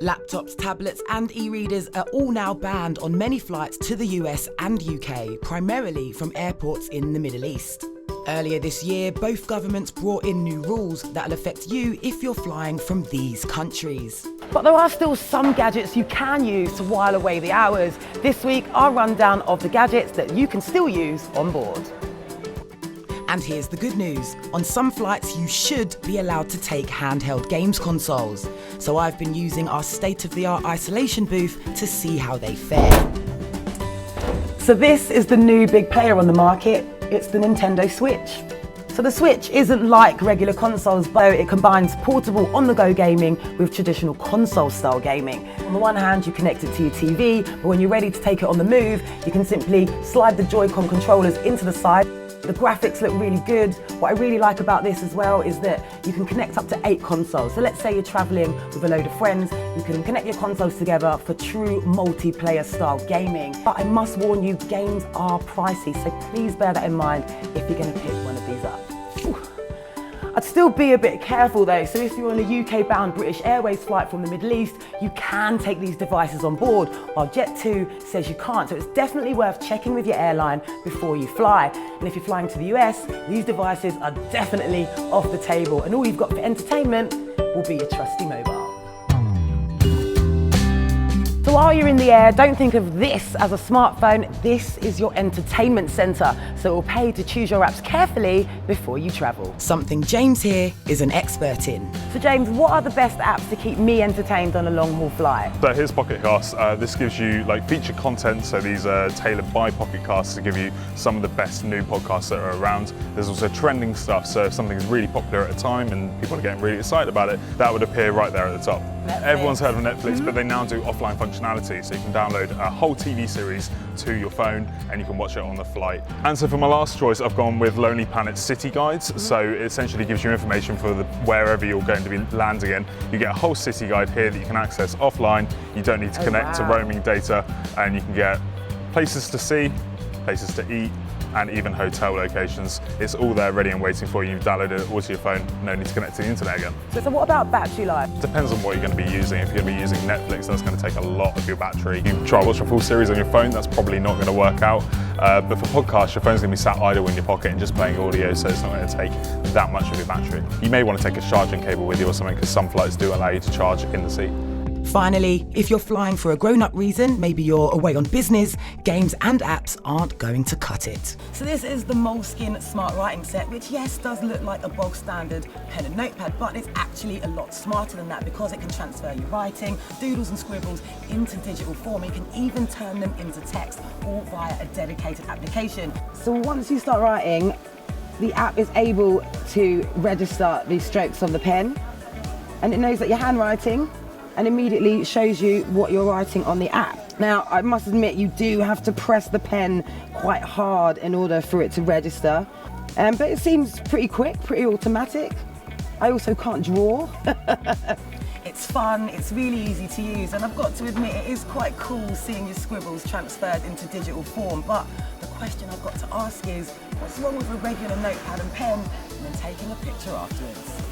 Laptops, tablets and e-readers are all now banned on many flights to the US and UK, primarily from airports in the Middle East. Earlier this year, both governments brought in new rules that'll affect you if you're flying from these countries. But there are still some gadgets you can use to while away the hours. This week, our rundown of the gadgets that you can still use on board. And here's the good news. On some flights, you should be allowed to take handheld games consoles. So I've been using our state-of-the-art isolation booth to see how they fare. So this is the new big player on the market. It's the Nintendo Switch. So the Switch isn't like regular consoles, but it combines portable on-the-go gaming with traditional console-style gaming. On the one hand, you connect it to your TV, but when you're ready to take it on the move, you can simply slide the Joy-Con controllers into the side. The graphics look really good. What I really like about this as well is that you can connect up to 8 consoles. So let's say you're traveling with a load of friends, you can connect your consoles together for true multiplayer style gaming. But I must warn you, games are pricey, so please bear that in mind if you're gonna pick one of these up. I'd still be a bit careful though, so if you're on a UK-bound British Airways flight from the Middle East, you can take these devices on board, while Jet2 says you can't, so it's definitely worth checking with your airline before you fly. And if you're flying to the US, these devices are definitely off the table, and all you've got for entertainment will be your trusty mobile. So while you're in the air, don't think of this as a smartphone. This is your entertainment centre, so it will pay to choose your apps carefully before you travel. Something James here is an expert in. So James, what are the best apps to keep me entertained on a long haul flight? So here's Pocket Casts. This gives you like featured content, so these are tailored by Pocket Casts to give you some of the best new podcasts that are around. There's also trending stuff, so if something's really popular at a time and people are getting really excited about it, that would appear right there at the top. Netflix. Everyone's heard of Netflix, but they now do offline functionality, so you can download a whole TV series to your phone and you can watch it on the flight. And so for my last choice, I've gone with Lonely Planet's City Guides. So it essentially gives you information for wherever you're going to be landing in. You get a whole city guide here that you can access offline. You don't need to connect to roaming data, and you can get places to see, places to eat, and even hotel locations. It's all there ready and waiting for you. You've downloaded it all to your phone, no need to connect to the internet again. So what about battery life? Depends on what you're going to be using. If you're going to be using Netflix, that's going to take a lot of your battery. You try watching a full series on your phone, that's probably not going to work out. But for podcasts, your phone's going to be sat idle in your pocket and just playing audio, so it's not going to take that much of your battery. You may want to take a charging cable with you or something, because some flights do allow you to charge in the seat. Finally, if you're flying for a grown-up reason, maybe you're away on business, games and apps aren't going to cut it. So this is the Moleskine Smart Writing Set, which yes, does look like a bog standard pen and notepad, but it's actually a lot smarter than that because it can transfer your writing, doodles and scribbles into digital form. You can even turn them into text, all via a dedicated application. So once you start writing, the app is able to register the strokes of the pen, and it knows that you're handwriting, and immediately shows you what you're writing on the app. Now, I must admit, you do have to press the pen quite hard in order for it to register, but it seems pretty quick, pretty automatic. I also can't draw. It's fun, it's really easy to use, and I've got to admit, it is quite cool seeing your scribbles transferred into digital form, but the question I've got to ask is, what's wrong with a regular notepad and pen and then taking a picture afterwards?